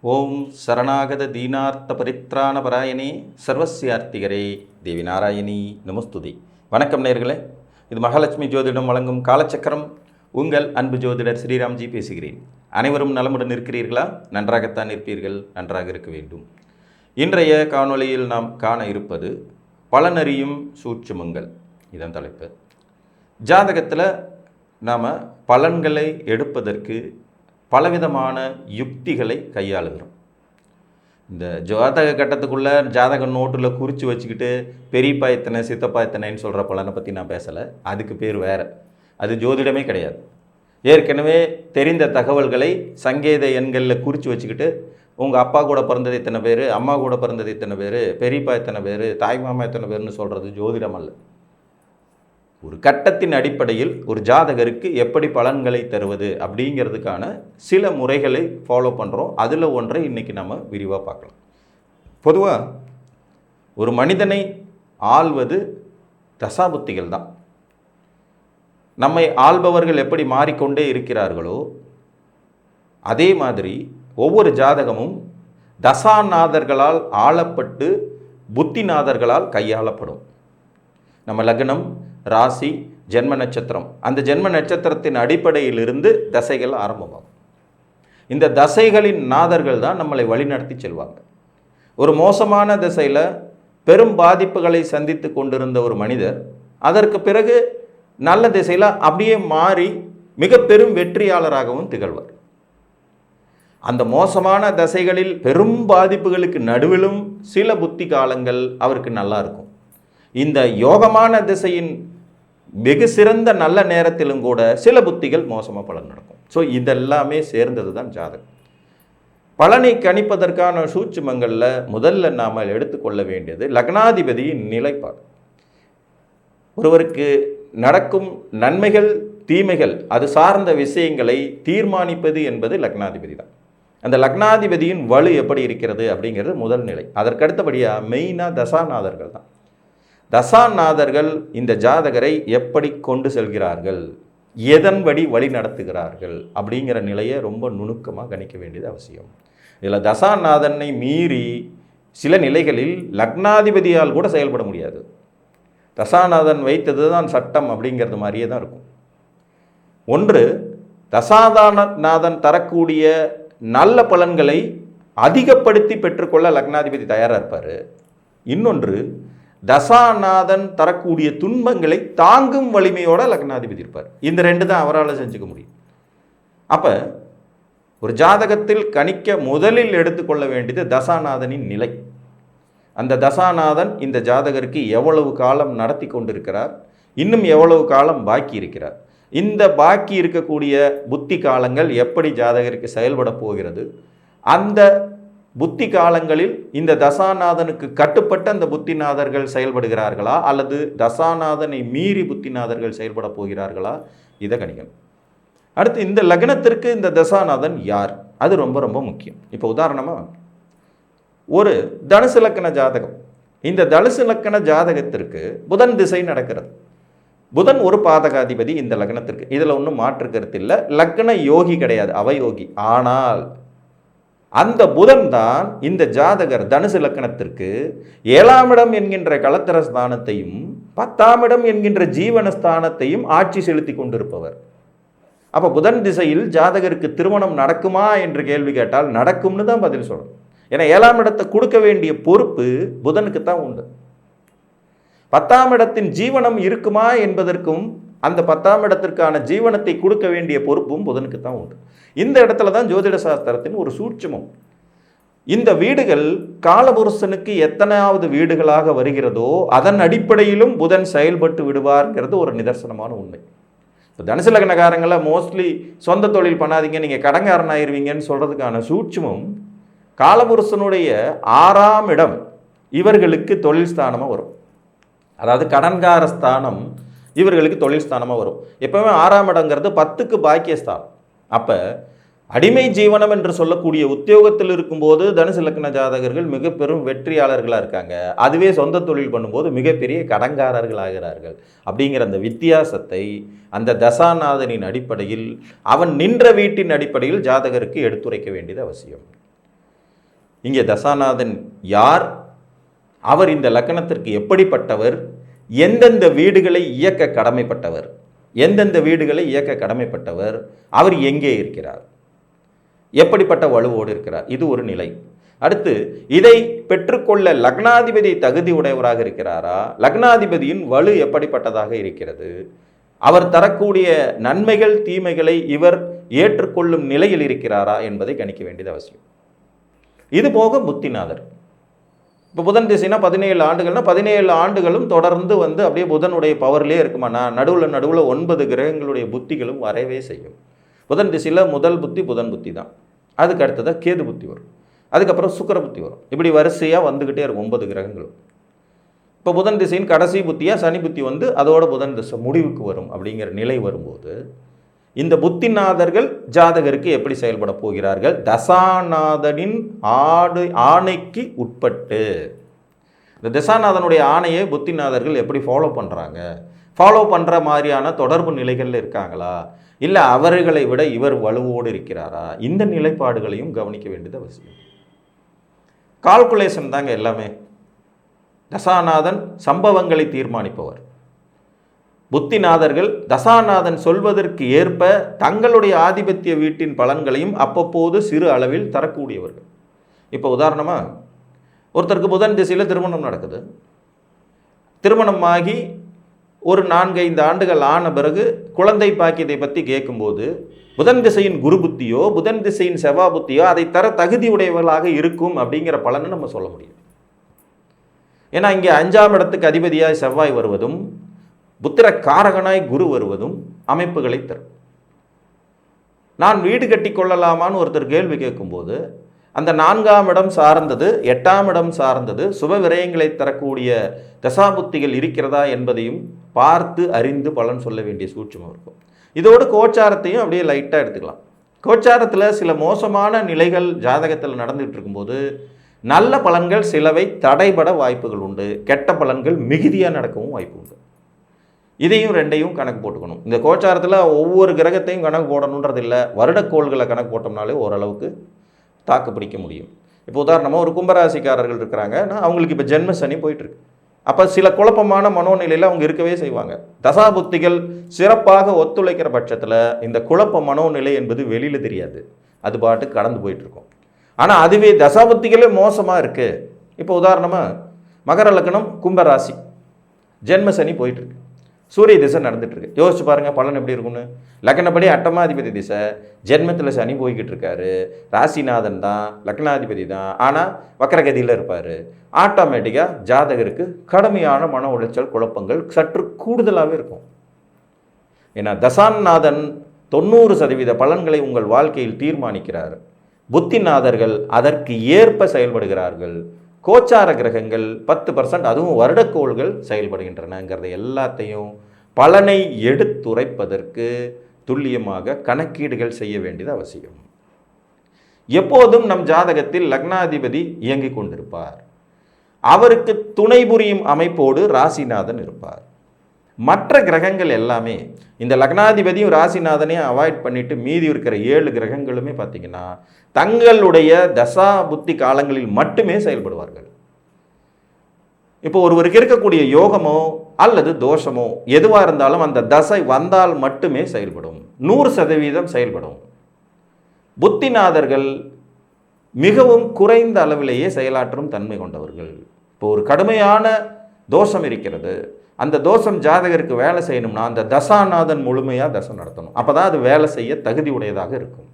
ஓம் சரணாகத தீனார்த்த பரித்ராண பராயணே சர்வசியார்த்திகரே தேவி நாராயணி நமஸ்துதி. வணக்கம் நேயர்களே, இது மகாலட்சுமி ஜோதிடம் வழங்கும் காலச்சக்கரம். உங்கள் அன்பு ஜோதிடர் ஸ்ரீராம்ஜி பேசுகிறேன். அனைவரும் நலமுடன் இருக்கிறீர்களா? நன்றாகத்தான் இருப்பீர்கள், நன்றாக இருக்க வேண்டும். இன்றைய காணொளியில் நாம் காண இருப்பது பலனறியும் சூட்சுமங்கள். இதன் தலைப்பு. ஜாதகத்தில் நாம் பலன்களை எடுப்பதற்கு பலவிதமான யுக்திகளை கையாளுகிறோம். இந்த ஜாதக கட்டத்துக்குள்ளே ஜாதக நோட்டில் குறித்து வச்சுக்கிட்டு பெரியப்பா எத்தனை சித்தப்பா எத்தனைன்னு சொல்கிற பலனை பற்றி நான் பேசலை. அதுக்கு பேர் வேறு, அது ஜோதிடமே கிடையாது. ஏற்கனவே தெரிந்த தகவல்களை சங்கேத எண்களில் குறித்து வச்சுக்கிட்டு உங்கள் அப்பா கூட பிறந்தது இத்தனை பேர், அம்மா கூட பிறந்தது இத்தனை பேர், பெரியப்பா எத்தனை பேர், தாய் மாமா எத்தனை பேர்னு சொல்கிறது ஜோதிடம் அல்ல. ஒரு கட்டத்தின் அடிப்படையில் ஒரு ஜாதகருக்கு எப்படி பலன்களை தருவது அப்படிங்கிறதுக்கான சில முறைகளை ஃபாலோ பண்ணுறோம். அதில் ஒன்றை இன்றைக்கி நம்ம விரிவாக பார்க்கலாம். பொதுவாக ஒரு மனிதனை ஆள்வது தசாபுத்திகள் தான். நம்மை ஆள்பவர்கள் எப்படி மாறிக்கொண்டே இருக்கிறார்களோ அதே மாதிரி ஒவ்வொரு ஜாதகமும் தசாநாதர்களால் ஆளப்பட்டு புத்திநாதர்களால் கையாளப்படும். நம்ம லக்னம், ராசி, ஜென்ம நட்சத்திரம், அந்த ஜென்ம நட்சத்திரத்தின் அடிப்படையிலிருந்து தசைகள் ஆரம்பமாகும். இந்த தசைகளின் நாதர்கள் தான் நம்மளை வழிநடத்தி செல்வாங்க. ஒரு மோசமான திசையில் பெரும் பாதிப்புகளை சந்தித்து கொண்டிருந்த ஒரு மனிதர் அதற்கு பிறகு நல்ல திசையில் அப்படியே மாறி மிக பெரும் வெற்றியாளராகவும் திகழ்வார். அந்த மோசமான தசைகளில் பெரும் பாதிப்புகளுக்கு நடுவிலும் சில புத்தி காலங்கள் அவருக்கு நல்லா இருக்கும். இந்த யோகமான திசையின் வெகு சிறந்த நல்ல நேரத்திலும் கூட சில புத்திகள் மோசமாக பலன் நடக்கும். ஸோ இதெல்லாமே சேர்ந்தது தான் ஜாதகம். பலனை கணிப்பதற்கான சூட்சுமங்களில் முதல்ல நாம் எடுத்துக்கொள்ள வேண்டியது லக்னாதிபதியின் நிலைப்பாடு. ஒருவருக்கு நடக்கும் நன்மைகள் தீமைகள் அது சார்ந்த விஷயங்களை தீர்மானிப்பது என்பது லக்னாதிபதி தான். அந்த லக்னாதிபதியின் வலு எப்படி இருக்கிறது அப்படிங்கிறது முதல் நிலை. அதற்கடுத்தபடியாக மெயினாக தசாநாதர்கள் தான். தசாநாதர்கள் இந்த ஜாதகரை எப்படி கொண்டு செல்கிறார்கள், எதன்படி வழி நடத்துகிறார்கள் அப்படிங்கிற நிலையை ரொம்ப நுணுக்கமாக கணிக்க வேண்டியது அவசியம். இதில் தசாநாதனை மீறி சில நிலைகளில் லக்னாதிபதியால் கூட செயல்பட முடியாது. தசாநாதன் வைத்தது தான் சட்டம் அப்படிங்கிறது மாதிரியே தான் இருக்கும். ஒன்று, தசாநாதன் தரக்கூடிய நல்ல பலன்களை அதிகப்படுத்தி பெற்றுக்கொள்ள லக்னாதிபதி தயாராக இருப்பார். இன்னொன்று, தசாநாதன் தரக்கூடிய துன்பங்களை தாங்கும் வலிமையோட லக்னாதிபதி இருப்பார். இந்த ரெண்டு தான் அவரால் செஞ்சுக்க முடியும். அப்போ ஒரு ஜாதகத்தில் கணிக்க முதலில் எடுத்துக்கொள்ள வேண்டியது தசாநாதனின் நிலை. அந்த தசாநாதன் இந்த ஜாதகருக்கு எவ்வளவு காலம் நடத்தி கொண்டிருக்கிறார், இன்னும் எவ்வளவு காலம் பாக்கி இருக்கிறார், இந்த பாக்கி இருக்கக்கூடிய புத்தி காலங்கள் எப்படி ஜாதகருக்கு செயல்பட போகிறது, அந்த புத்தி காலங்களில் இந்த தசாநாதனுக்கு கட்டுப்பட்ட அந்த புத்திநாதர்கள் செயல்படுகிறார்களா அல்லது தசாநாதனை மீறி புத்திநாதர்கள் செயல்பட போகிறார்களா, இதை கணிக்கணும். அடுத்து, இந்த லக்னத்திற்கு இந்த தசாநாதன் யார், அது ரொம்ப ரொம்ப முக்கியம். இப்போ உதாரணமாக ஒரு தனுசு லக்கண ஜாதகம். இந்த தனுசு லக்கண ஜாதகத்திற்கு புதன் திசை நடக்கிறது. புதன் ஒரு பாதகாதிபதி இந்த லக்னத்திற்கு, இதில் ஒன்றும் மாற்று கருத்து இல்லை. லக்ன யோகி கிடையாது, அவயோகி. ஆனால் அந்த புதன் தான் இந்த ஜாதகர் தனுசு லக்கணத்திற்கு 7ஆம் இடம் என்கின்ற கலத்திர ஸ்தானத்தையும் 10ஆம் இடம் என்கின்ற ஜீவனஸ்தானத்தையும் ஆட்சி செலுத்தி கொண்டிருப்பவர். அப்போ புதன் திசையில் ஜாதகருக்கு திருமணம் நடக்குமா என்று கேள்வி கேட்டால் நடக்கும்னு தான் பதில் சொல்லணும். ஏன்னா 7ஆம் இடத்தை கொடுக்க வேண்டிய பொறுப்பு புதனுக்கு தான் உண்டு. 10ஆம் இடத்தின் ஜீவனம் இருக்குமா என்பதற்கும் அந்த 10ஆம் இடத்திற்கான ஜீவனத்தை கொடுக்க வேண்டிய பொறுப்பும் புதனுக்கு தான் உண்டு. இந்த இடத்துல தான் ஜோதிட சாஸ்திரத்தின் ஒரு சூட்சுமம். இந்த வீடுகள் காலபுருஷனுக்கு எத்தனாவது வீடுகளாக வருகிறதோ அதன் அடிப்படையிலும் புதன் செயல்பட்டு விடுவார்ங்கிறது ஒரு நிதர்சனமான உண்மை. இப்போ தனுசு லக்னக்காரங்களை மோஸ்ட்லி சொந்த தொழில் பண்ணாதீங்க, நீங்கள் கடங்காரன் ஆயிருவீங்கன்னு சொல்கிறதுக்கான சூட்சுமம் காலபுருஷனுடைய 6ஆம் இடம் இவர்களுக்கு தொழில் ஸ்தானமாக வரும். அதாவது கடன்கார ஸ்தானம் இவர்களுக்கு தொழில் ஸ்தானமாக வரும். எப்பவுமே 6ஆம் இடங்கிறது 10க்கு பாக்கியஸ்தானம். அப்போ அடிமை ஜீவனம் என்று சொல்லக்கூடிய உத்தியோகத்தில் இருக்கும்போது தனுசு லக்ன ஜாதகர்கள் மிக பெரும் வெற்றியாளர்களாக இருக்காங்க. அதுவே சொந்த தொழில் பண்ணும்போது மிகப்பெரிய கடன்காரர்கள் ஆகிறார்கள். அப்படிங்கிற அந்த வித்தியாசத்தை அந்த தசாநாதனின் அடிப்படையில் அவன் நின்ற வீட்டின் அடிப்படையில் ஜாதகருக்கு எடுத்துரைக்க வேண்டியது அவசியம். இங்கே தசாநாதன் யார், அவர் இந்த லக்னத்திற்கு எப்படிப்பட்டவர், எந்தெந்த வீடுகளை இயக்க கடமைப்பட்டவர், எந்தெந்த வீடுகளை இயக்க கடமைப்பட்டவர், அவர் எங்கே இருக்கிறார், எப்படிப்பட்ட வலுவோடு இருக்கிறார், இது ஒரு நிலை. அடுத்து இதை பெற்றுக்கொள்ள லக்னாதிபதி தகுதி உடையவராக இருக்கிறாரா, லக்னாதிபதியின் வலு எப்படிப்பட்டதாக இருக்கிறது, அவர் தரக்கூடிய நன்மைகள் தீமைகளை இவர் ஏற்றுக்கொள்ளும் நிலையில் இருக்கிறாரா என்பதை கணிக்க வேண்டியது அவசியம். இது போக புத்திநாதர். இப்போ புதன் திசைனா 17 ஆண்டுகள்னா 17 ஆண்டுகளும் தொடர்ந்து அப்படியே புதனுடைய பவர்லேயே இருக்குமாண்ணா. நடுவில் 9 கிரகங்களுடைய புத்திகளும் வரவே செய்யும். புதன் திசையில் முதல் புத்தி புதன் புத்தி தான். அதுக்கு அடுத்ததாக கேது புத்தி வரும், அதுக்கப்புறம் சுக்கிர புத்தி வரும். இப்படி வரிசையாக வந்துக்கிட்டே இருக்கும் 9 கிரகங்களும். இப்போ புதன் திசையின் கடைசி புத்தியாக சனி புத்தி அதோட புதன் திசை முடிவுக்கு வரும். அப்படிங்கிற நிலை வரும்போது இந்த புத்திநாதர்கள் ஜாதகருக்கு எப்படி செயல்பட போகிறார்கள், தசாநாதனின் ஆணைக்கு உட்பட்டு. இந்த தசாநாதனுடைய ஆணையை புத்திநாதர்கள் எப்படி ஃபாலோ பண்ணுறாங்க, ஃபாலோ பண்ணுற மாதிரியான தொடர்பு நிலைகளில் இருக்காங்களா, இல்லை அவர்களை விட இவர் வலுவோடு இருக்கிறாரா, இந்த நிலைப்பாடுகளையும் கவனிக்க வேண்டியது அவசியம். கால்குலேஷன் தாங்க எல்லாமே. தசாநாதன் சம்பவங்களை தீர்மானிப்பவர். புத்திநாதர்கள் தசாநாதன் சொல்வதற்கு ஏற்ப தங்களுடைய ஆதிபத்திய வீட்டின் பலன்களையும் அவ்வப்போது சிறு அளவில் தரக்கூடியவர்கள். இப்போ உதாரணமாக ஒருத்தருக்கு புதன் திசையில் திருமணம் நடக்குது. திருமணமாகி ஒரு 4-5 ஆண்டுகள் ஆன பிறகு குழந்தை பாக்கியத்தை பற்றி கேட்கும்போது புதன் திசையின் குரு புத்தியோ புதன் திசையின் செவ்வாய் புத்தியோ அதை தர தகுதி உடையவர்களாக இருக்கும் அப்படிங்கிற பலனை நம்ம சொல்ல முடியும். ஏன்னா இங்கே 5ஆம் இடத்துக்கு அதிபதியாய் செவ்வாய் வருவதும் புத்திர காரகனாய் குரு வருவதும் அமைப்புகளை தரும். நான் வீடு கட்டி கொள்ளலாமான்னு ஒருத்தர் கேள்வி கேட்கும்போது அந்த 4ஆம் இடம் சார்ந்தது 8ஆம் இடம் சார்ந்தது சுப விரயங்களை தரக்கூடிய தசாபுத்திகள் இருக்கிறதா என்பதையும் பார்த்து அறிந்து பலன் சொல்ல வேண்டிய சூட்சமம் இருக்கும். இதோடு கோச்சாரத்தையும் அப்படியே லைட்டாக எடுத்துக்கலாம். கோச்சாரத்தில் சில மோசமான நிலைகள் ஜாதகத்தில் நடந்துகிட்டு இருக்கும்போது நல்ல பலன்கள் சிலவை தடைபட வாய்ப்புகள் உண்டு, கெட்ட பலன்கள் மிகுதியாக நடக்கவும் வாய்ப்பு உண்டு. இதையும் ரெண்டையும் கணக்கு போட்டுக்கணும். இந்த கோச்சாரத்தில் ஒவ்வொரு கிரகத்தையும் கணக்கு போடணுன்றது இல்லை, வருடக்கோள்களை கணக்கு போட்டோம்னாலே ஓரளவுக்கு தாக்கு பிடிக்க முடியும். இப்போ உதாரணமாக ஒரு கும்பராசிக்காரர்கள் இருக்கிறாங்கன்னா அவங்களுக்கு இப்போ ஜென்ம சனி போயிட்டுருக்கு. அப்போ சில குழப்பமான மனோநிலையில் அவங்க இருக்கவே செய்வாங்க. தசாபுத்திகள் சிறப்பாக ஒத்துழைக்கிற பட்சத்தில் இந்த குழப்ப மனோநிலை என்பது வெளியில் தெரியாது, அது பாட்டு கடந்து போயிட்டுருக்கும். ஆனால் அதுவே தசாபுத்திகளே மோசமாக இருக்குது. இப்போ உதாரணமாக மகர லக்னம் கும்பராசி, ஜென்ம சனி போயிட்டுருக்கு, சூரிய திசை நடந்துட்டுருக்கு. யோசிச்சு பாருங்கள் பலன் எப்படி இருக்கும்னு. லக்னப்படி அட்டமாதிபதி திசை, ஜென்மத்தில் சனி போய்கிட்டு இருக்காரு, ராசிநாதன் தான், லக்னாதிபதி தான், ஆனால் வக்கரகதியில் இருப்பார். ஆட்டோமேட்டிக்காக ஜாதகருக்கு கடுமையான மன உளைச்சல் குழப்பங்கள் சற்று கூடுதலாகவே இருக்கும். ஏன்னா தசாநாதன் 90% பலன்களை உங்கள் வாழ்க்கையில் தீர்மானிக்கிறார். புத்திநாதர்கள் அதற்கு ஏற்ப செயல்படுகிறார்கள். கோச்சார கிரகங்கள் 10%, அதுவும் வருடக்கோள்கள் செயல்படுகின்றனங்கிறத எல்லாத்தையும் பலனை எடுத்துரைப்பதற்கு துல்லியமாக கணக்கீடுகள் செய்ய வேண்டியது அவசியம். எப்போதும் நம் ஜாதகத்தில் லக்னாதிபதி இயங்கிக் கொண்டிருப்பார். அவருக்கு துணை புரியும் அமைப்போடு ராசிநாதன் இருப்பார். மற்ற கிரகங்கள் எல்லாமே இந்த லக்னாதிபதியும் ராசிநாதனையும் அவாய்ட் பண்ணிட்டு மீதி இருக்கிற 7 கிரகங்களுமே பார்த்தீங்கன்னா தங்களுடைய தசா புத்தி காலங்களில் மட்டுமே செயல்படுவார்கள். இப்போ ஒருவருக்கு இருக்கக்கூடிய யோகமோ அல்லது தோஷமோ எதுவாக இருந்தாலும் அந்த தசை வந்தால் மட்டுமே செயல்படும், 100% செயல்படும். புத்திநாதர்கள் மிகவும் குறைந்த அளவிலேயே செயலாற்றும் தன்மை கொண்டவர்கள். இப்போ ஒரு கடுமையான தோஷம் இருக்கிறது, அந்த தோஷம் ஜாதகருக்கு வேலை செய்யணும்னா அந்த தசாநாதன் முழுமையாக தசை நடத்தணும். அப்போ தான் அது வேலை செய்ய தகுதி உடையதாக இருக்கும்.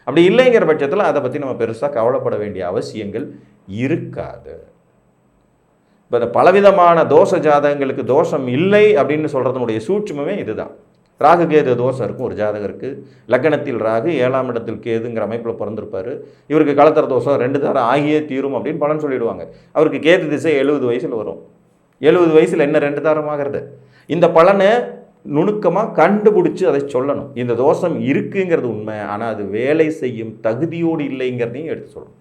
அப்படி இல்லைங்கிற பட்சத்தில் அதை பற்றி நம்ம பெருசாக கவலைப்பட வேண்டிய அவசியங்கள் இருக்காது. இப்போ இந்த பலவிதமான தோஷ ஜாதகங்களுக்கு தோஷம் இல்லை அப்படின்னு சொல்கிறதுனுடைய சூட்சுமமே இதுதான். ராகு கேது தோஷம் இருக்கும் ஒரு ஜாதகருக்கு. லக்னத்தில் ராகு 7ஆம் இடத்தில் கேதுங்கிற அமைப்பில் பிறந்திருப்பார். இவருக்கு கலத்தர தோஷம் 2 தரம் ஆகியே தீரும் அப்படின்னு பலன் சொல்லிடுவாங்க. அவருக்கு கேது திசை 70 வயசில் வரும். 70 வயசில் என்ன 2 தரமாகிறது? இந்த பலனை நுணுக்கமாக கண்டுபிடிச்சி அதை சொல்லணும். இந்த தோஷம் இருக்குங்கிறது உண்மை, ஆனால் அது வேலை செய்யும் தகுதியோடு இல்லைங்கிறதையும் எடுத்து சொல்லணும்.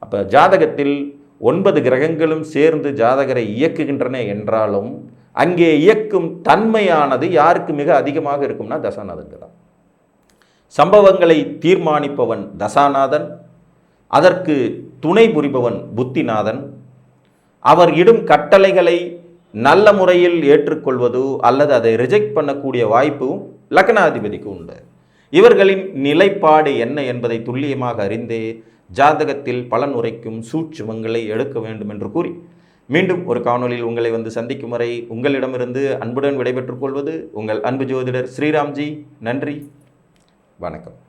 அப்போ ஜாதகத்தில் 9 கிரகங்களும் சேர்ந்து ஜாதகரை இயக்குகின்றன என்றாலும் அங்கே இயக்கும் தன்மையானது யாருக்கு மிக அதிகமாக இருக்கும்னா தசாநாதன் தான். சம்பவங்களை தீர்மானிப்பவன் தசாநாதன், அதற்கு துணை புரிபவன் புத்திநாதன். அவர் இடும் கட்டளைகளை நல்ல முறையில் ஏற்றுக்கொள்வதோ அல்லது அதை ரிஜெக்ட் பண்ணக்கூடிய வாய்ப்பும் லக்னாதிபதிக்கு உண்டு. இவர்களின் நிலைப்பாடு என்ன என்பதை துல்லியமாக அறிந்தே ஜாதகத்தில் பலன் உரைக்கும் சூட்சுமங்களை எடுக்க வேண்டும் என்று கூறி மீண்டும் ஒரு காணொலியில் உங்களை வந்து சந்திக்கும் வரை உங்களிடமிருந்து அன்புடன் விடைபெற்றுக் கொள்வது உங்கள் அன்பு ஜோதிடர் ஸ்ரீராம்ஜி. நன்றி, வணக்கம்.